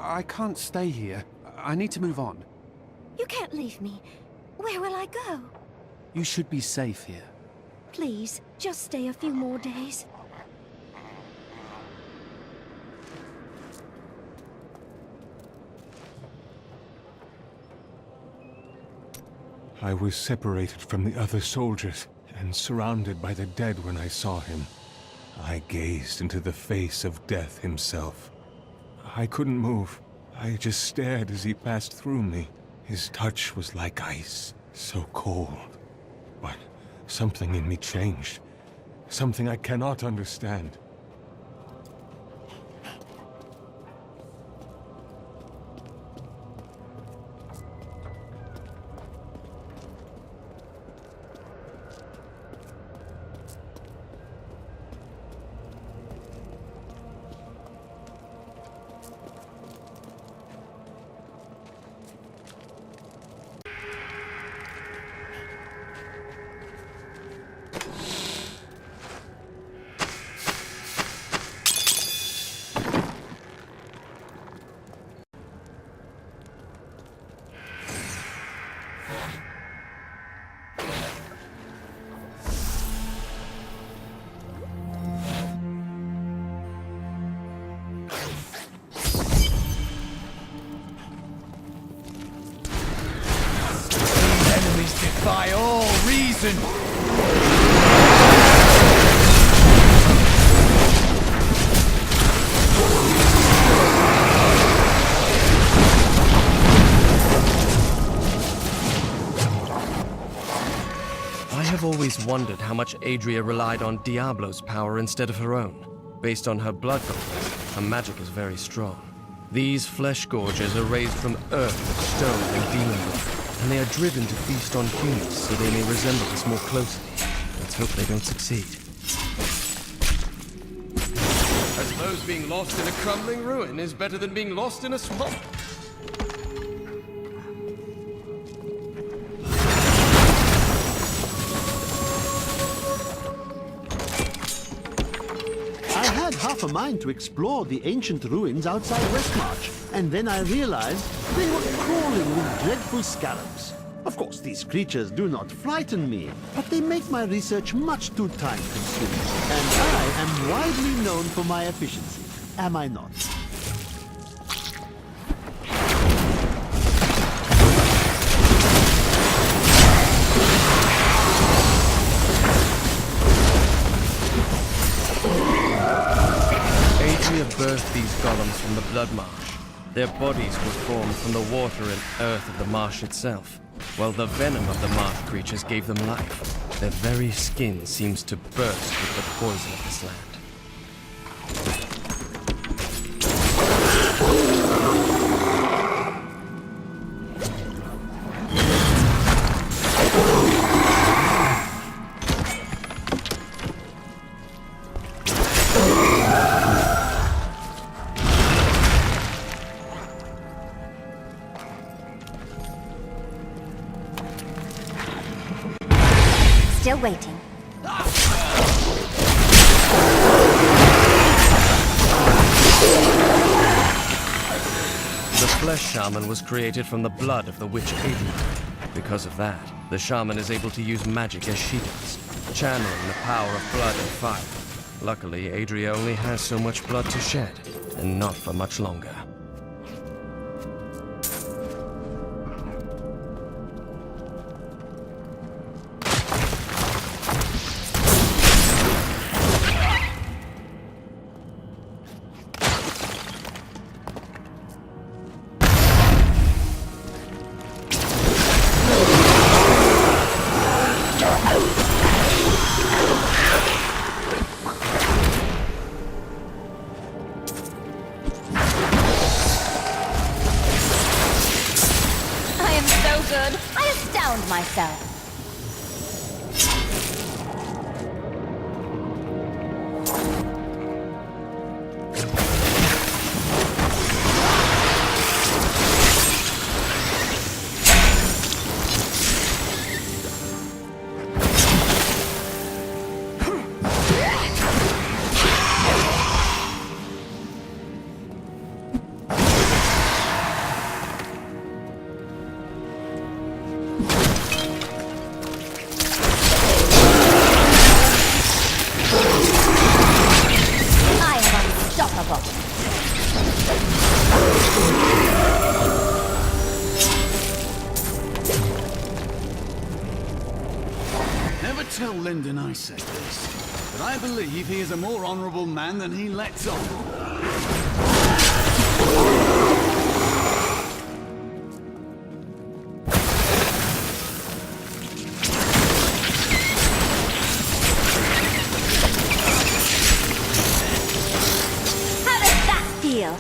I can't stay here. I need to move on. You can't leave me. Where will I go? You should be safe here. Please, just stay a few more days. I was separated from the other soldiers and surrounded by the dead when I saw him. I gazed into the face of death himself. I couldn't move. I just stared as he passed through me. His touch was like ice, so cold. But something in me changed. Something I cannot understand. Defy all reason! I have always wondered how much Adria relied on Diablo's power instead of her own. Based on her blood gauntlet, her magic is very strong. These flesh gorgers are raised from earth, stone, and demon blood, and they are driven to feast on humans so they may resemble us more closely. Let's hope they don't succeed. I suppose being lost in a crumbling ruin is better than being lost in a swamp. I had half a mind to explore the ancient ruins outside Westmarch, and then I realized they were crawling with dreadful scarabs. Of course, these creatures do not frighten me, but they make my research much too time-consuming. And I am widely known for my efficiency, am I not? Adria birthed these golems from the blood marsh. Their bodies were formed from the water and earth of the marsh itself, while the venom of the marsh creatures gave them life. Their very skin seems to burst with the poison of this land. Still waiting. The flesh shaman was created from the blood of the witch Adria. Because of that, the shaman is able to use magic as she does, channeling the power of blood and fire. Luckily, Adria only has so much blood to shed, and not for much longer. Never tell Lyndon I said this, but I believe he is a more honorable man than he lets on. How does that feel?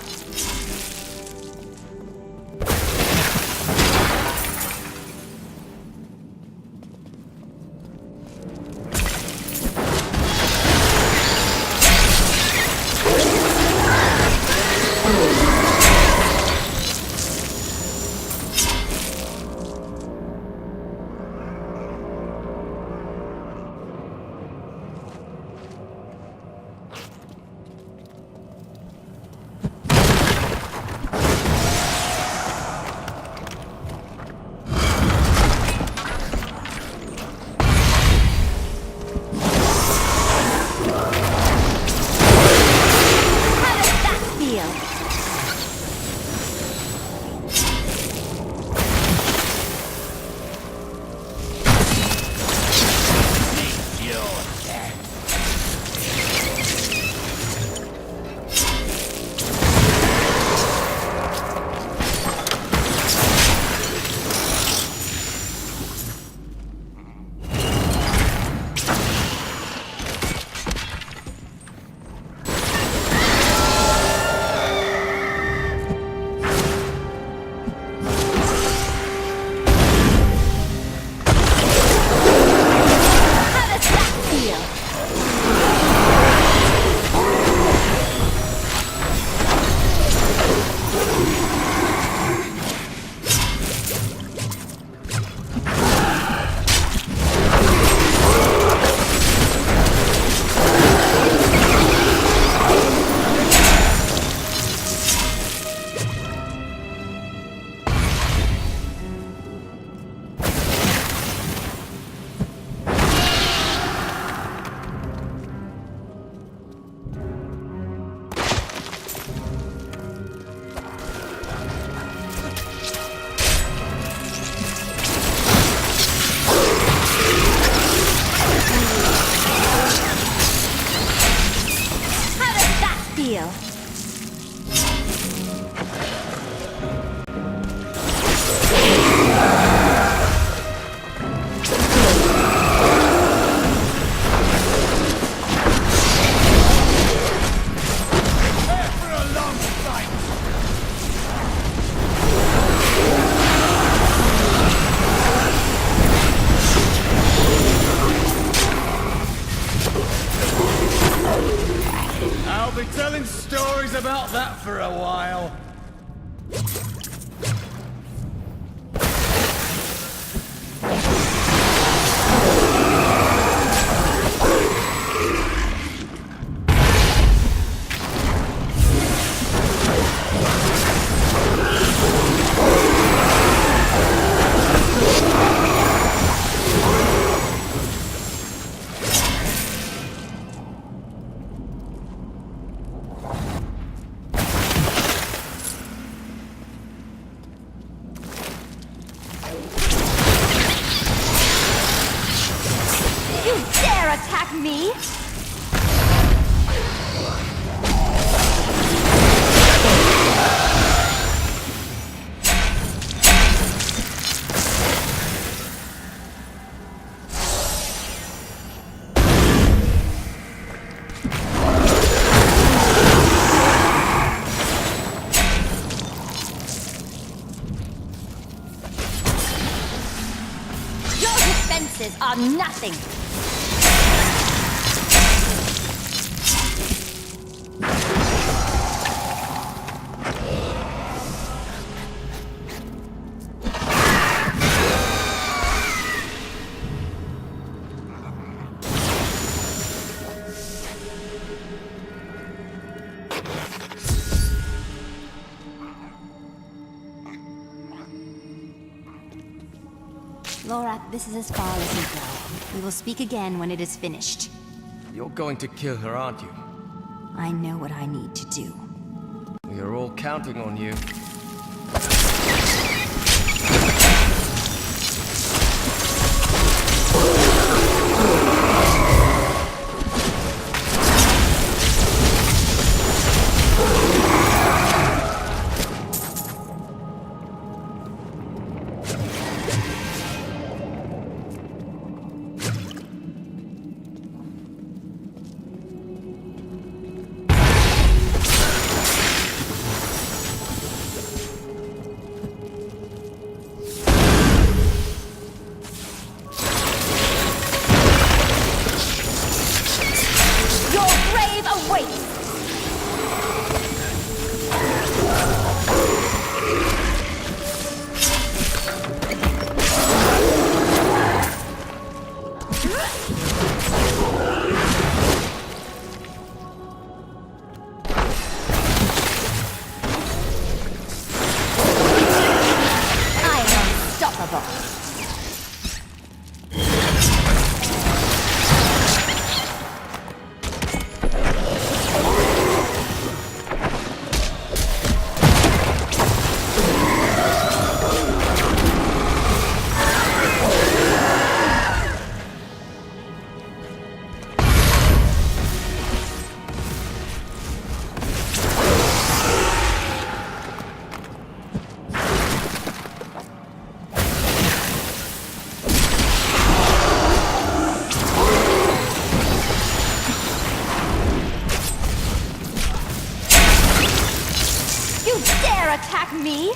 I'll be telling stories about that for a while. You dare attack me? Your defenses are nothing. Laura, this is as far as we go. We will speak again when it is finished. You're going to kill her, aren't you? I know what I need to do. We are all counting on you. I am unstoppable. You dare attack me?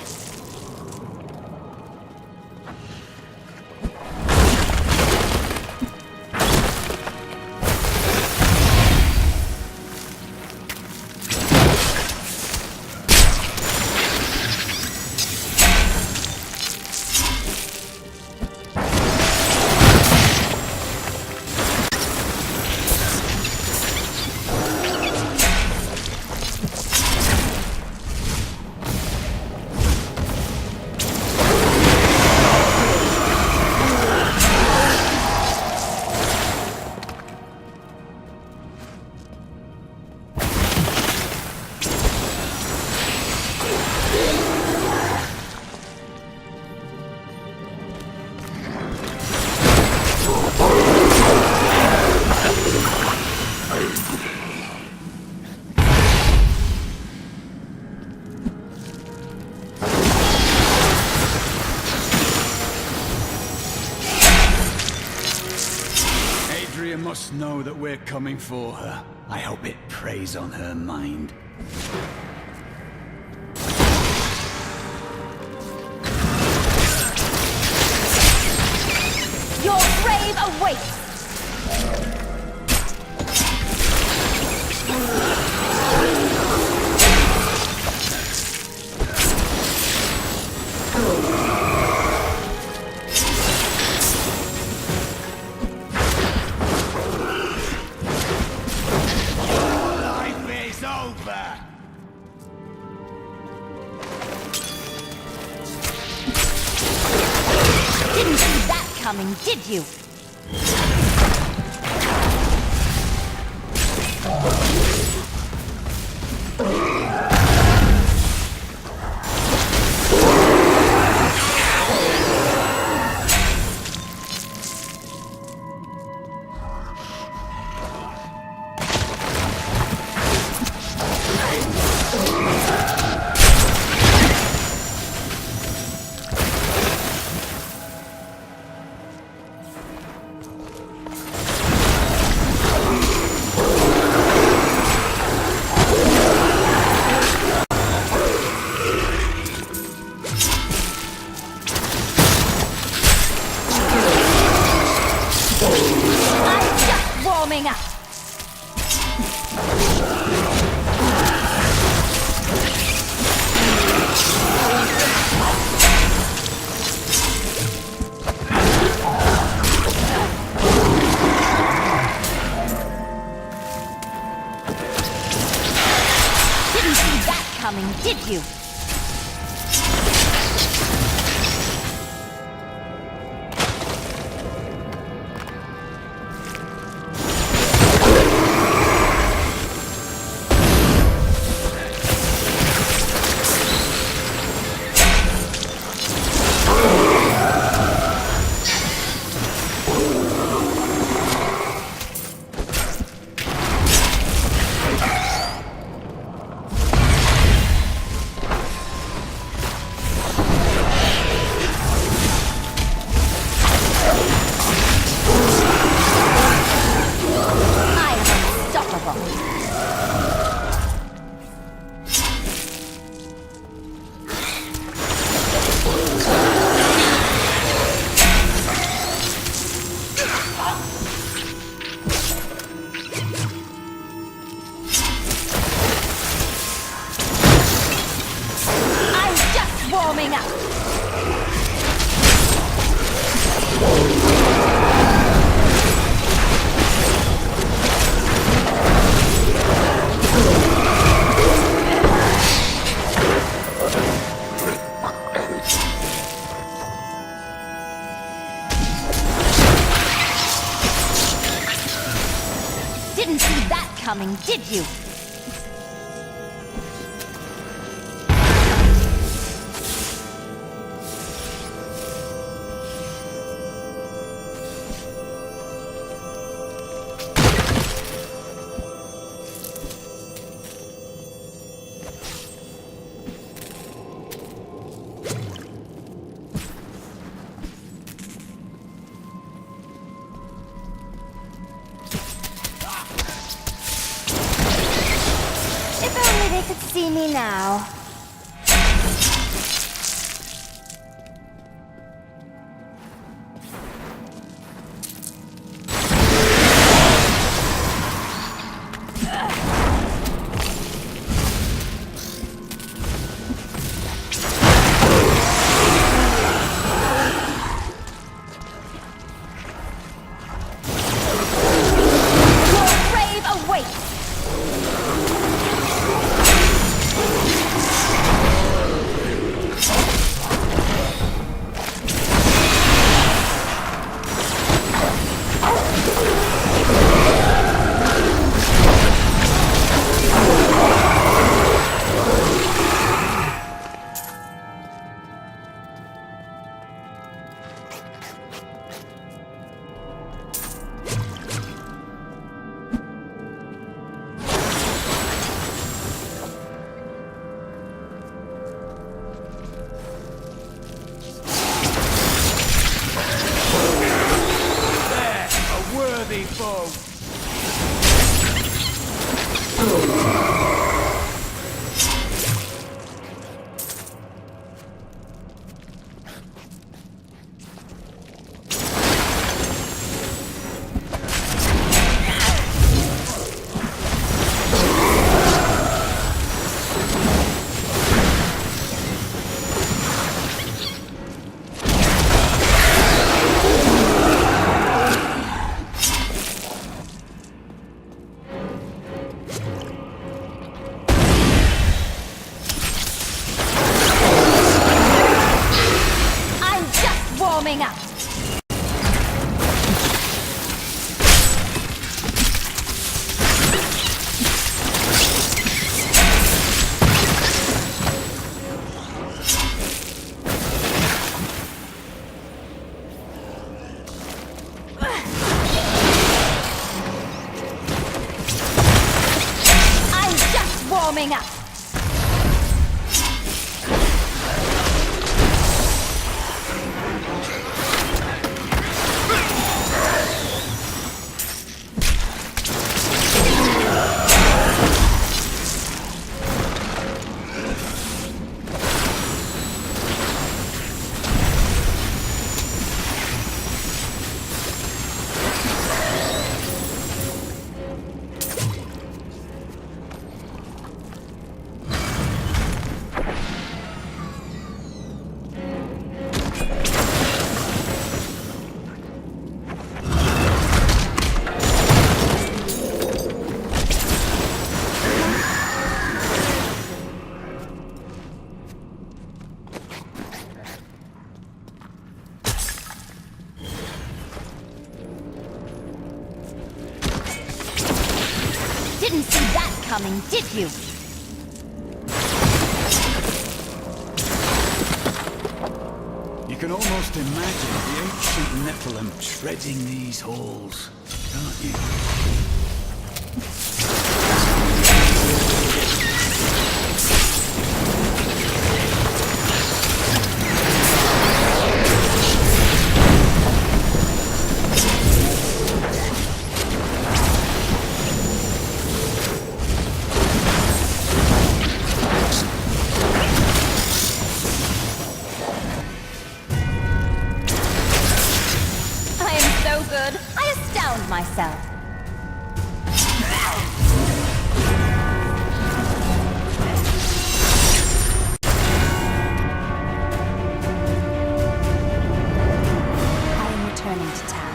Adria must know that we're coming for her. I hope it preys on her mind. Your grave awaits! Life is over! Didn't see that coming, did you? I'm just warming up. Didn't see that coming, did you? coming, did you? If only they could see me now. Your grave awaits! Warming up. I'm just warming up. Didn't see that coming, did you? You can almost imagine the ancient Nephilim treading these halls, can't you? Good. I astound myself. I am returning to town.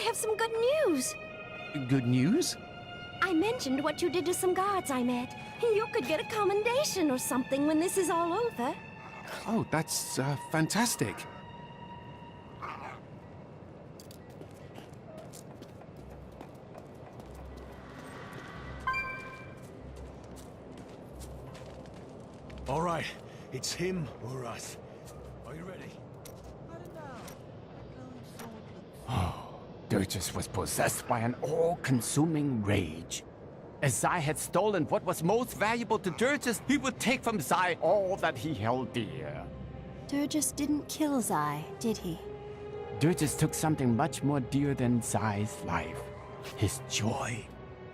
have some good news. Good news? I mentioned what you did to some guards I met. You could get a commendation or something when this is all over. Oh, that's fantastic. All right, it's him or us. Are you ready? Dirges was possessed by an all-consuming rage. As Zai had stolen what was most valuable to Dirges, he would take from Zai all that he held dear. Dirges didn't kill Zai, did he? Dirges took something much more dear than Zai's life. His joy.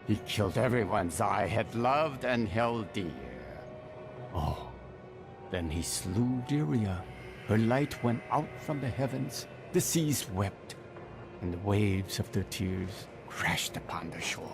He killed everyone Zai had loved and held dear. Oh, then he slew Lyria. Her light went out from the heavens. The seas wept, and the waves of their tears crashed upon the shore.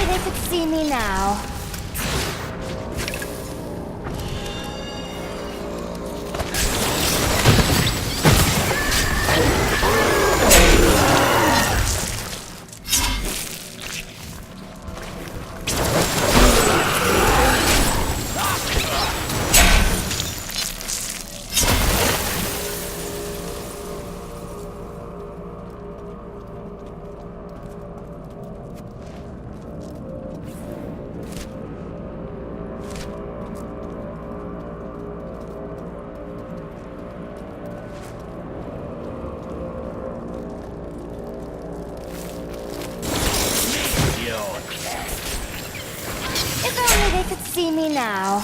They could see me now. They could see me now.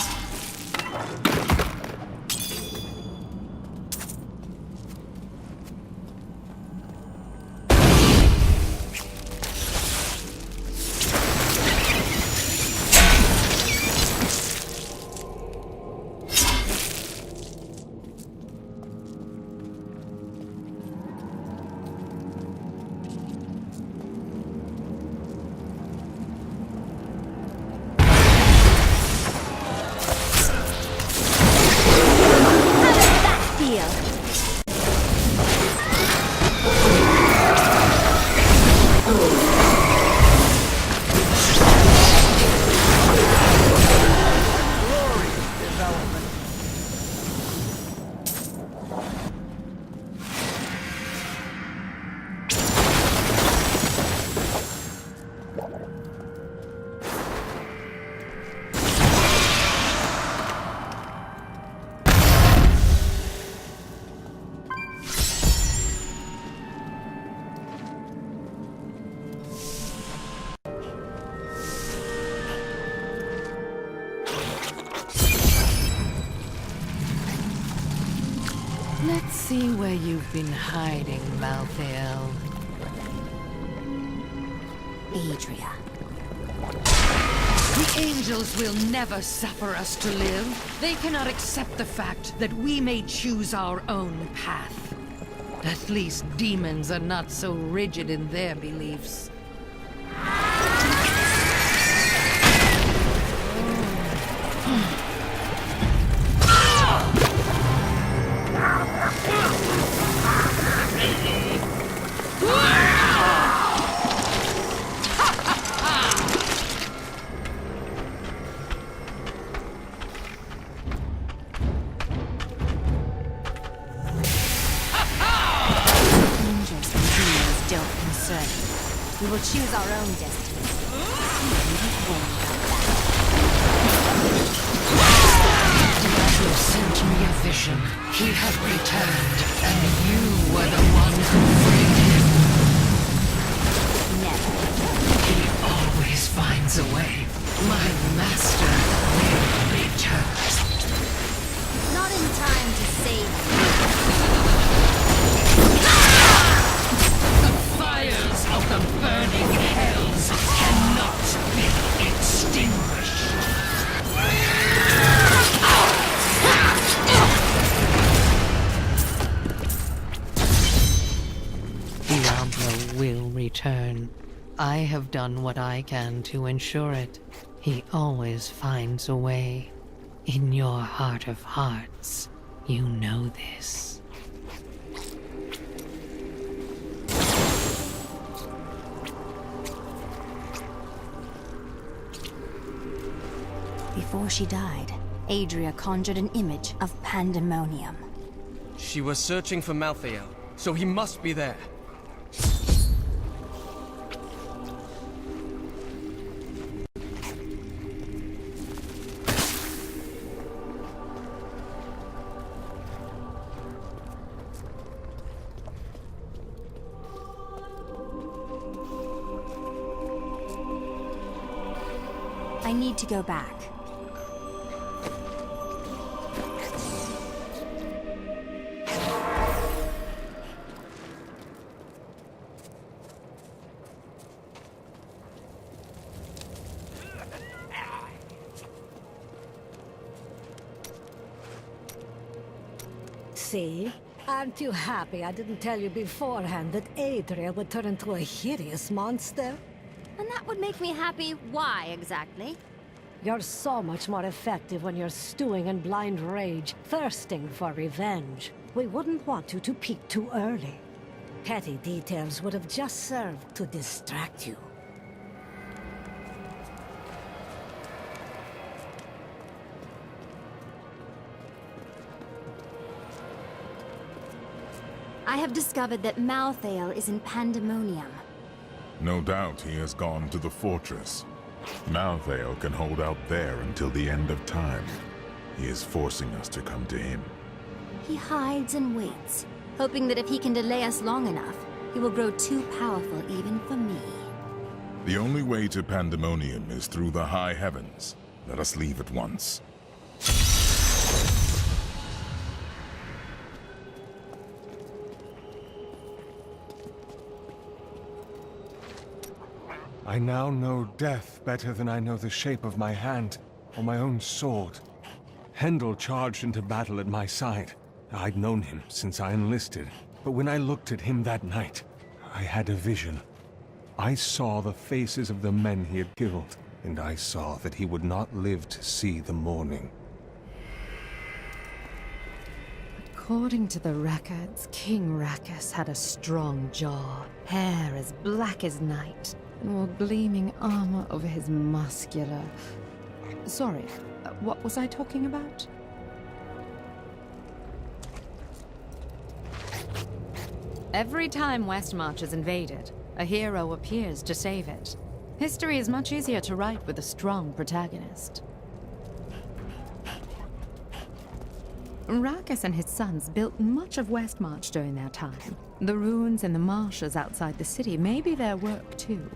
Let's see where you've been hiding, Malthael. Adria. The angels will never suffer us to live. They cannot accept the fact that we may choose our own path. At least demons are not so rigid in their beliefs. We will choose our own destiny. You needn't worry about that. Diablo sent me a vision. He had returned, and you were the one who freed him. Never. He always finds a way. My master will return. Not in time to save you. The fires of the burning hells cannot be extinguished. Diablo will return. I have done what I can to ensure it. He always finds a way. In your heart of hearts, you know this. Before she died, Adria conjured an image of pandemonium. She was searching for Malthael, so he must be there. I need to go back. See? Aren't you happy I didn't tell you beforehand that Adria would turn into a hideous monster? And that would make me happy. Why, exactly? You're so much more effective when you're stewing in blind rage, thirsting for revenge. We wouldn't want you to peak too early. Petty details would have just served to distract you. I have discovered that Malthael is in pandemonium. No doubt he has gone to the fortress. Malthael can hold out there until the end of time. He is forcing us to come to him. He hides and waits, hoping that if he can delay us long enough, he will grow too powerful even for me. The only way to Pandemonium is through the high heavens. Let us leave at once. I now know death better than I know the shape of my hand or my own sword. Hendel charged into battle at my side. I'd known him since I enlisted, but when I looked at him that night, I had a vision. I saw the faces of the men he had killed, and I saw that he would not live to see the morning. According to the records, King Rakus had a strong jaw, hair as black as night, and wore gleaming armor over his muscular... Sorry, what was I talking about? Every time Westmarch is invaded, a hero appears to save it. History is much easier to write with a strong protagonist. Rakus and his sons built much of Westmarch during their time. The ruins and the marshes outside the city may be their work too.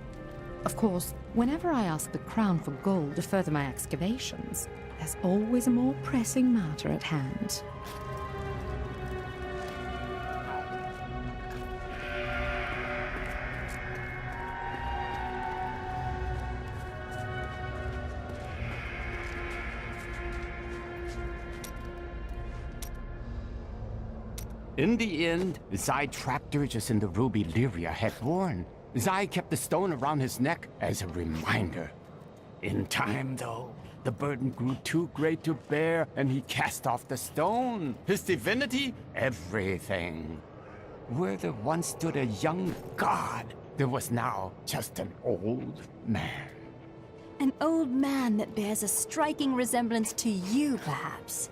Of course, whenever I ask the Crown for gold to further my excavations, there's always a more pressing matter at hand. In the end, Zai trapped Durgis in the ruby Lyria had worn. Zai kept the stone around his neck as a reminder. In time, though, the burden grew too great to bear, and he cast off the stone. His divinity, everything. Where there once stood a young god, there was now just an old man. An old man that bears a striking resemblance to you, perhaps.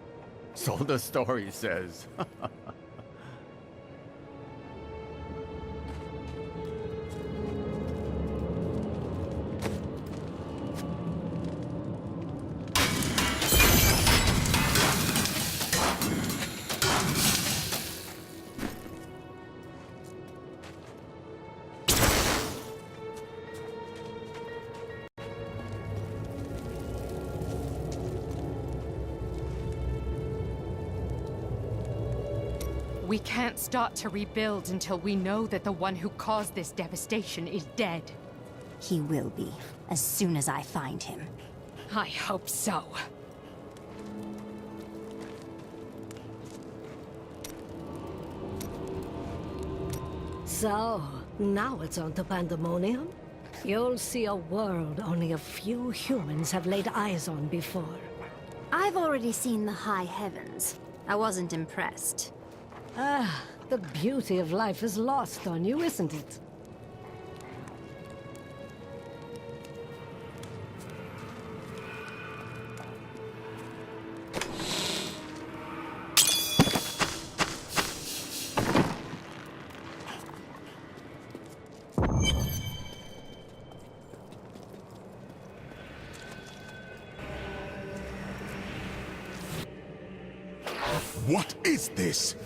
So the story says. We can't start to rebuild until we know that the one who caused this devastation is dead. He will be, as soon as I find him. I hope so. So, now it's on to Pandemonium. You'll see a world only a few humans have laid eyes on before. I've already seen the high heavens. I wasn't impressed. Ah, the beauty of life is lost on you, isn't it? What is this?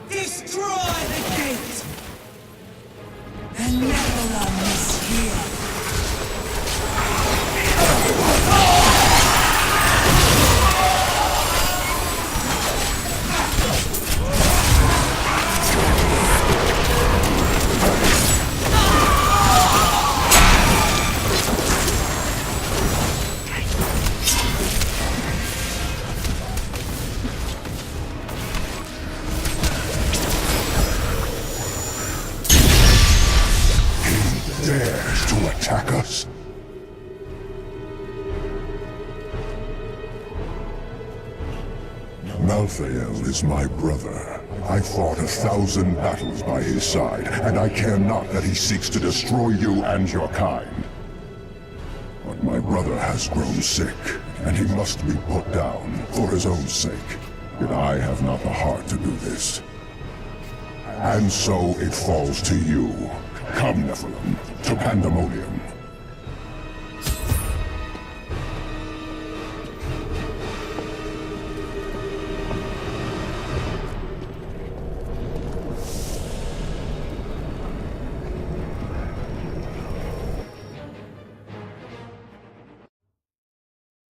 Destroy the gate! The Nephilim is here! Dares to attack us? Malthael is my brother. I fought 1,000 battles by his side, and I care not that he seeks to destroy you and your kind. But my brother has grown sick, and he must be put down for his own sake. Yet I have not the heart to do this. And so it falls to you. Come, Nephilim, to Pandemonium.